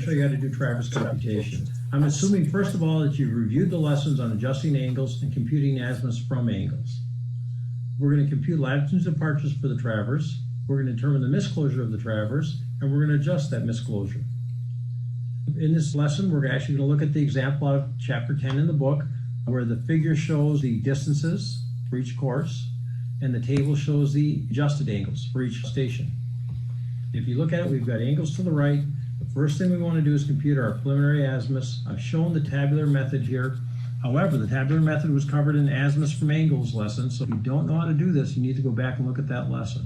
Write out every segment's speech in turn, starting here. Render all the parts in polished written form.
show you how to do traverse computation. I'm assuming, first of all, that you've reviewed the lessons on adjusting angles and computing azimuths from angles. We're going to compute latitudes and departures for the traverse. We're going to determine the misclosure of the traverse, and we're going to adjust that misclosure. In this lesson, we're actually going to look at the example out of chapter 10 in the book, where the figure shows the distances for each course, and the table shows the adjusted angles for each station. If you look at it, we've got angles to the right. The first thing we want to do is compute our preliminary azimuths. I've shown the tabular method here. However, the tabular method was covered in azimuths from angles lesson, so if you don't know how to do this, you need to go back and look at that lesson.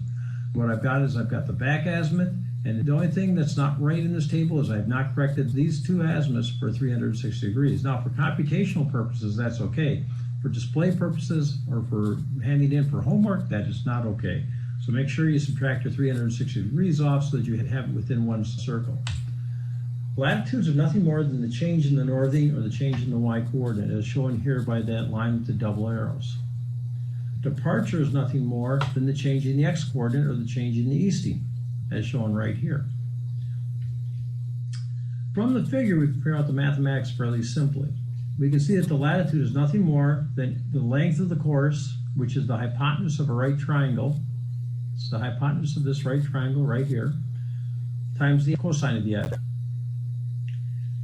What I've got is I've got the back azimuth, and the only thing that's not right in this table is I've not corrected these two azimuths for 360 degrees. Now, for computational purposes, that's okay. For display purposes or for handing in for homework, that is not okay. So make sure you subtract your 360 degrees off so that you have it within one circle. Latitudes are nothing more than the change in the northing or the change in the y coordinate, as shown here by that line with the double arrows. Departure is nothing more than the change in the x coordinate or the change in the easting, as shown right here. From the figure, we can figure out the mathematics fairly simply. We can see that the latitude is nothing more than the length of the course, which is the hypotenuse of a right triangle. It's the hypotenuse of this right triangle right here, times the cosine of the edge.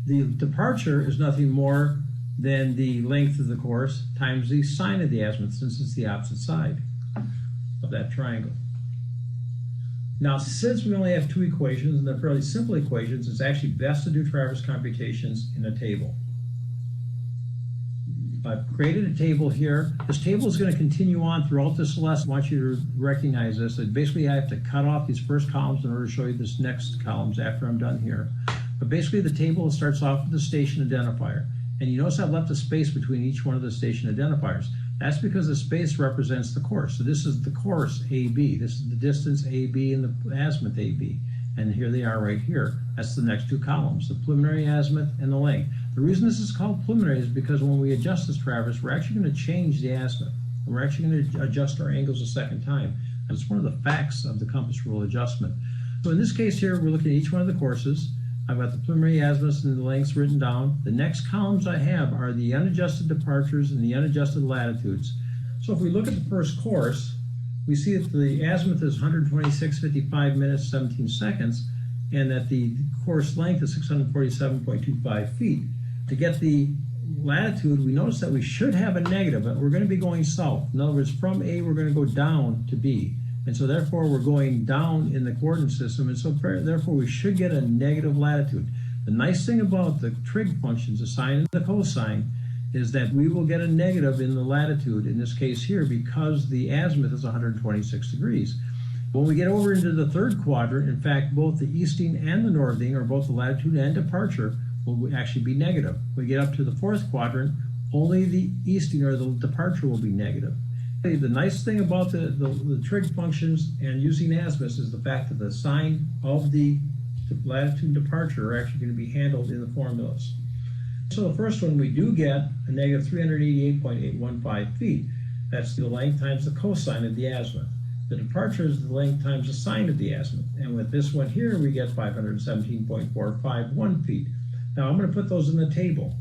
The departure is nothing more than the length of the course times the sine of the azimuth, since it's the opposite side of that triangle. Now, since we only have two equations, and they're fairly simple equations, it's actually best to do traverse computations in a table. I've created a table here. This table is going to continue on throughout this lesson. I want you to recognize this. That basically, I have to cut off these first columns in order to show you this next columns after I'm done here. But basically, the table starts off with the station identifier. And you notice I've left a space between each one of the station identifiers. That's because the space represents the course. So this is the course AB. This is the distance AB and the azimuth AB. And here they are right here. That's the next two columns, the preliminary azimuth and the length. The reason this is called preliminary is because when we adjust this traverse, we're actually going to change the azimuth. And we're actually going to adjust our angles a second time. And it's one of the facts of the compass rule adjustment. So in this case here, we're looking at each one of the courses. I've got the preliminary azimuths and the lengths written down. The next columns I have are the unadjusted departures and the unadjusted latitudes. So if we look at the first course, we see that the azimuth is 126.55 minutes, 17 seconds, and that the course length is 647.25 feet. To get the latitude, we notice that we should have a negative, but we're going to be going south. In other words, from A, we're going to go down to B. And so therefore, we're going down in the coordinate system, and so therefore, we should get a negative latitude. The nice thing about the trig functions, the sine and the cosine, is that we will get a negative in the latitude, in this case here, because the azimuth is 126 degrees. When we get over into the third quadrant, in fact, both the easting and the northing, or both the latitude and departure, will actually be negative. When we get up to the fourth quadrant, only the easting or the departure will be negative. The nice thing about the trig functions and using azimuths is the fact that the sign of the latitude and departure are actually going to be handled in the formulas. So the first one, we do get a negative 388.815 feet. That's the length times the cosine of the azimuth. The departure is the length times the sine of the azimuth. And with this one here, we get 517.451 feet. Now I'm going to put those in the table.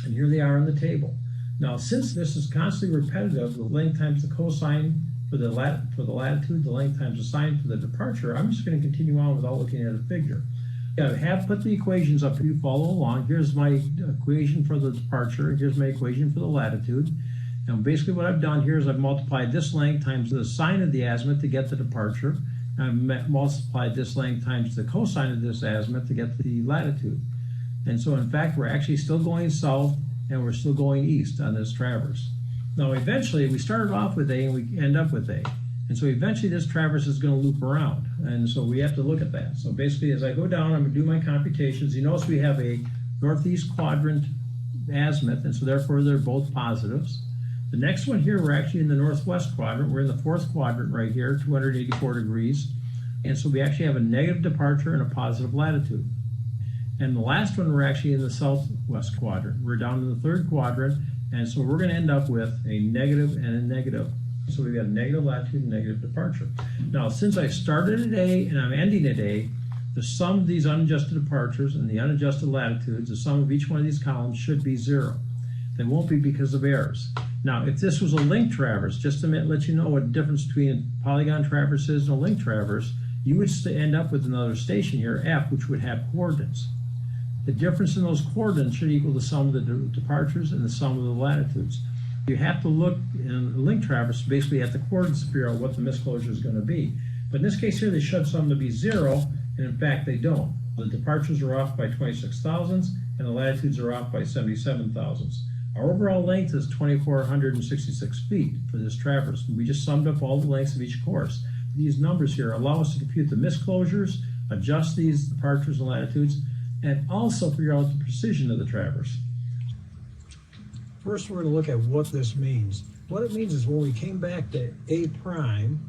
And here they are in the table. Now, since this is constantly repetitive, the length times the cosine for the latitude, the length times the sine for the departure, I'm just going to continue on without looking at a figure. I have put the equations up for you to follow along. Here's my equation for the departure. Here's my equation for the latitude. And basically what I've done here is I've multiplied this length times the sine of the azimuth to get the departure. I've multiplied this length times the cosine of this azimuth to get the latitude. And so, in fact, we're actually still going south, and we're still going east on this traverse. Now, eventually, we started off with A and we end up with A. And so eventually this traverse is going to loop around. And so we have to look at that. So basically, as I go down, I'm going to do my computations. You notice we have a northeast quadrant azimuth, and so therefore they're both positives. The next one here, we're actually in the northwest quadrant. We're in the fourth quadrant right here, 284 degrees. And so we actually have a negative departure and a positive latitude. And the last one, we're actually in the southwest quadrant. We're down in the third quadrant, and so we're going to end up with a negative and a negative. So we've got a negative latitude and negative departure. Now, since I started at A and I'm ending at A, the sum of these unadjusted departures and the unadjusted latitudes, the sum of each one of these columns should be 0. They won't be because of errors. Now, if this was a linked traverse, just to let you know what the difference between a polygon traverse is and a linked traverse, you would end up with another station here, F, which would have coordinates. The difference in those coordinates should equal the sum of the departures and the sum of the latitudes. You have to look in a linked traverse basically at the coordinates to figure out what the misclosure is going to be. But in this case here, they should sum to be 0, and in fact they don't. The departures are off by 26 thousandths, and the latitudes are off by 77 thousandths. Our overall length is 2,466 feet for this traverse. We just summed up all the lengths of each course. These numbers here allow us to compute the misclosures, adjust these departures and latitudes, and also figure out the precision of the traverse. First, we're going to look at what this means. What it means is when we came back to A prime,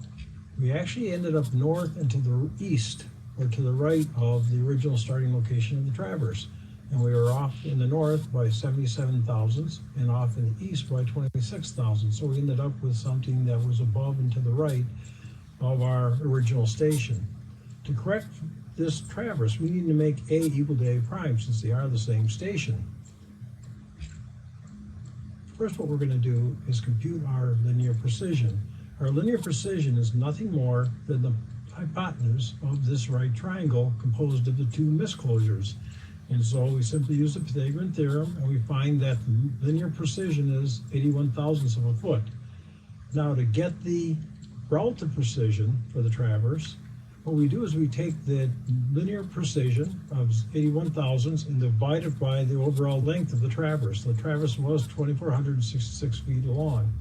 we actually ended up north and to the east, or to the right of the original starting location of the traverse. And we were off in the north by 77 thousandths and off in the east by 26 thousandths. So we ended up with something that was above and to the right of our original station. To correct this traverse, we need to make A equal to A prime since they are the same station. First, what we're going to do is compute our linear precision. Our linear precision is nothing more than the hypotenuse of this right triangle composed of the two misclosures. And so we simply use the Pythagorean theorem, and we find that linear precision is 81 thousandths of a foot. Now, to get the relative precision for the traverse, what we do is we take the linear precision of 81 thousandths and divide it by the overall length of the traverse. The traverse was 2,466 feet long.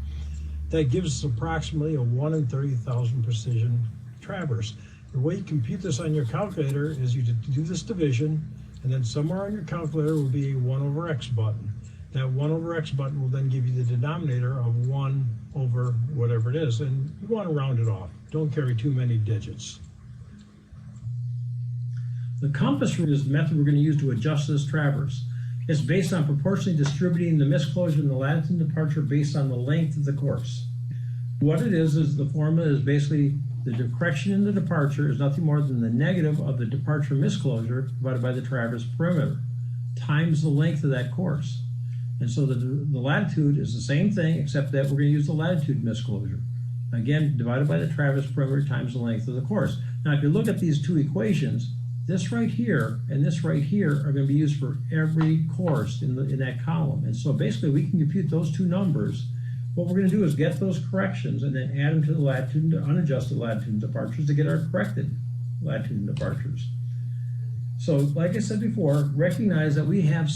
That gives us approximately a 1 in 30,000 precision traverse. The way you compute this on your calculator is you do this division, and then somewhere on your calculator will be a 1 over x button. That 1 over x button will then give you the denominator of 1 over whatever it is, and you want to round it off. Don't carry too many digits. The compass root is the method we're going to use to adjust this traverse. It's based on proportionally distributing the misclosure and the latitude and departure based on the length of the course. What it is the formula is basically the correction in the departure is nothing more than the negative of the departure misclosure divided by the traverse perimeter times the length of that course. And so the latitude is the same thing, except that we're going to use the latitude misclosure. Again, divided by the traverse perimeter times the length of the course. Now, if you look at these two equations, this right here and this right here are going to be used for every course in that column. And so basically we can compute those two numbers. What we're going to do is get those corrections and then add them to the latitude and unadjusted latitude and departures to get our corrected latitude and departures. So like I said before, recognize that we have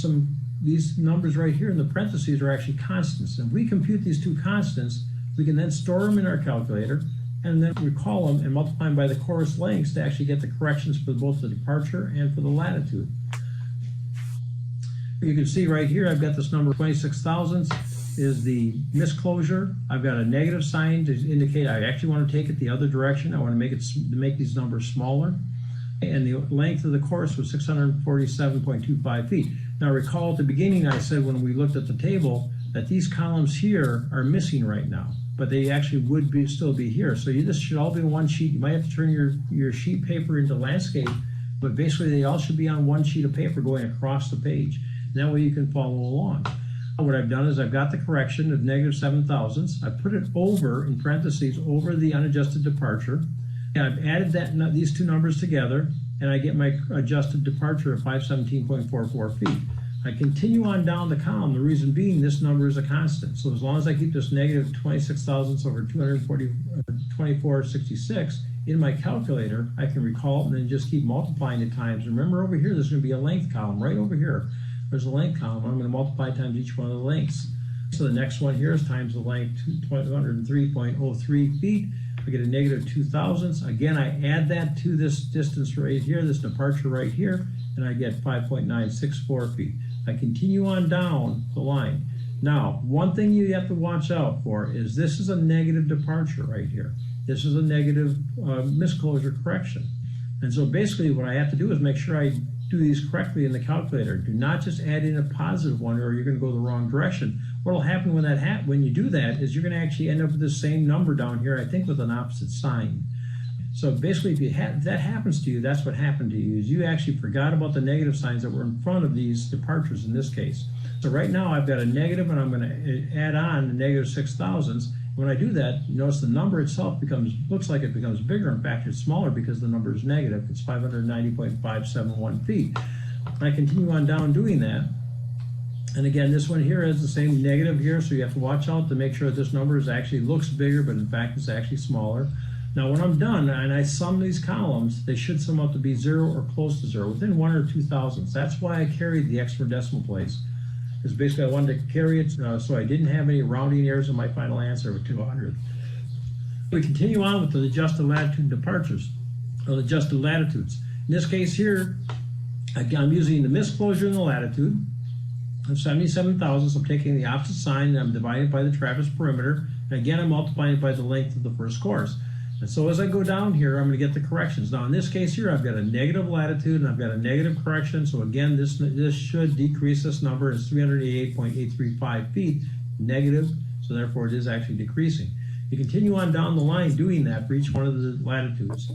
these numbers right here in the parentheses are actually constants. And if we compute these two constants, we can then store them in our calculator and then recall them and multiply them by the course lengths to actually get the corrections for both the departure and for the latitude. You can see right here, I've got this number 26 thousandths is the misclosure. I've got a negative sign to indicate I actually want to take it the other direction. I want to make these numbers smaller. And the length of the course was 647.25 feet. Now recall at the beginning I said when we looked at the table that these columns here are missing right now, but they actually would still be here. So this should all be in one sheet. You might have to turn your sheet paper into landscape, but basically they all should be on one sheet of paper going across the page. And that way you can follow along. What I've done is I've got the correction of negative 7 thousandths. I put it over, in parentheses, over the unadjusted departure. And I've added these two numbers together, and I get my adjusted departure of 517.44 feet. I continue on down the column, the reason being this number is a constant. So as long as I keep this negative 26 thousandths over 2466 in my calculator, I can recall it and then just keep multiplying it times. Remember over here, there's going to be a length column right over here. There's a length column. I'm going to multiply times each one of the lengths. So the next one here is times the length, 203.03 feet. I get a negative 2 thousandths. Again, I add that to this distance right here, this departure right here, and I get 5.964 feet. I continue on down the line. Now, one thing you have to watch out for is this is a negative departure right here. This is a negative misclosure correction. And so basically what I have to do is make sure I do these correctly in the calculator. Do not just add in a positive one or you're going to go the wrong direction. What will happen when you do that is you're going to actually end up with the same number down here, I think with an opposite sign. So basically, if that happens to you, that's what happened to you, is you actually forgot about the negative signs that were in front of these departures in this case. So right now I've got a negative, and I'm going to add on the negative 6 thousandths. When I do that, you notice the number itself looks like it becomes bigger. In fact, it's smaller because the number is negative. It's 590.571 feet. I continue on down doing that. And again, this one here has the same negative here, so you have to watch out to make sure that this number actually looks bigger, but in fact it's actually smaller. Now when I'm done and I sum these columns, they should sum up to be 0 or close to 0, within 1 or 2 thousandths. That's why I carried the extra decimal place. Because basically I wanted to carry it so I didn't have any rounding errors in my final answer of 200. We continue on with the adjusted latitude and departures, or adjusted latitudes. In this case here, I'm using the misclosure in the latitude of 77 thousandths. I'm taking the opposite sign and I'm dividing it by the Travis perimeter. And again, I'm multiplying it by the length of the first course. And so as I go down here, I'm going to get the corrections. Now in this case here, I've got a negative latitude and I've got a negative correction. So again, this should decrease this number. It's 388.835 feet negative. So therefore it is actually decreasing. You continue on down the line doing that for each one of the latitudes.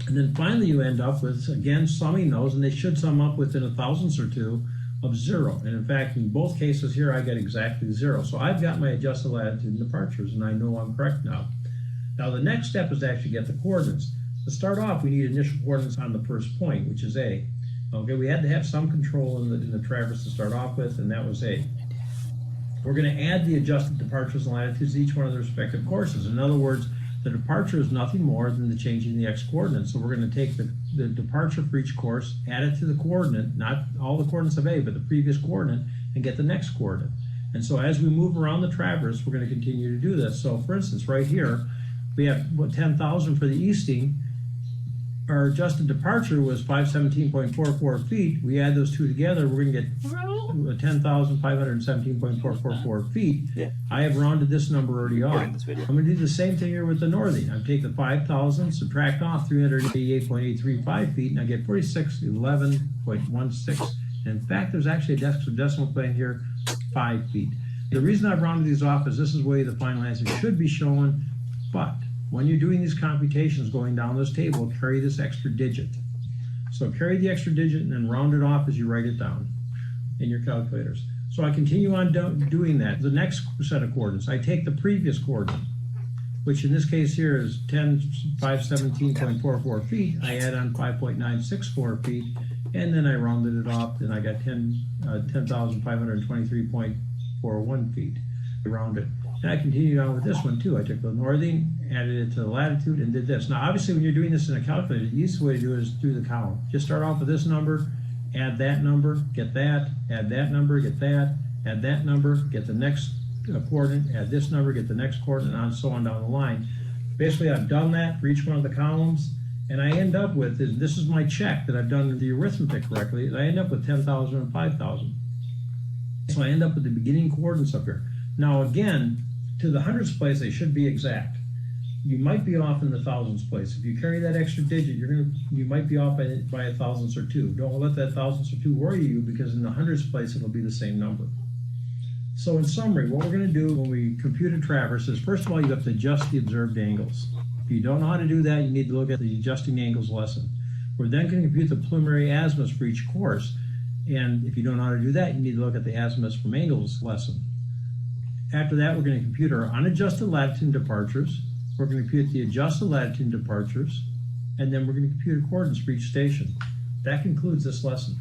And then finally you end up with, again, summing those, and they should sum up within a thousandths or two of 0. And in fact, in both cases here, I get exactly 0. So I've got my adjusted latitude and departures, and I know I'm correct now. Now the next step is to actually get the coordinates. To start off, we need initial coordinates on the first point, which is A. Okay, we had to have some control in the traverse to start off with, and that was A. We're going to add the adjusted departures and latitudes to each one of the respective courses. In other words, the departure is nothing more than the changing the x coordinates. So we're going to take the departure for each course, add it to the coordinate, not all the coordinates of A, but the previous coordinate, and get the next coordinate. And so as we move around the traverse, we're going to continue to do this. So for instance, right here, we have 10,000 for the easting. Our adjusted departure was 517.44 feet. We add those two together, we're going to get 10,517.444 feet. Yeah. I have rounded this number already off. I'm going to do the same thing here with the northing. I take the 5,000, subtract off 388.835 feet, and I get 4611.16. And in fact, there's actually a decimal point here, 5 feet. The reason I've rounded these off is this is the way the final answer should be shown, but when you're doing these computations going down this table, carry this extra digit. So carry the extra digit and then round it off as you write it down in your calculators. So I continue on doing that. The next set of coordinates, I take the previous coordinate, which in this case here is 517.44 feet. I add on 5.964 feet, and then I rounded it off, and I got 10,523.41 feet. I round it. And I continued on with this one too. I took the northing, added it to the latitude, and did this. Now obviously when you're doing this in a calculator, the easiest way to do it is through the column. Just start off with this number, add that number, get that, add that number, get that, add that number, get the next coordinate, add this number, get the next coordinate, and so on down the line. Basically I've done that for each one of the columns, and I end up with, this is my check that I've done the arithmetic correctly, I end up with 10,000 and 5,000. So I end up with the beginning coordinates up here. Now again, to the hundredths place, they should be exact. You might be off in the thousandths place. If you carry that extra digit, you might be off by a thousandths or two. Don't let that thousandths or two worry you, because in the hundredths place, it'll be the same number. So in summary, what we're going to do when we compute a traverse is, first of all, you have to adjust the observed angles. If you don't know how to do that, you need to look at the adjusting angles lesson. We're then going to compute the preliminary azimuths for each course. And if you don't know how to do that, you need to look at the azimuths from angles lesson. After that, we're going to compute our unadjusted latitude and departures. We're going to compute the adjusted latitude and departures. And then we're going to compute coordinates for each station. That concludes this lesson.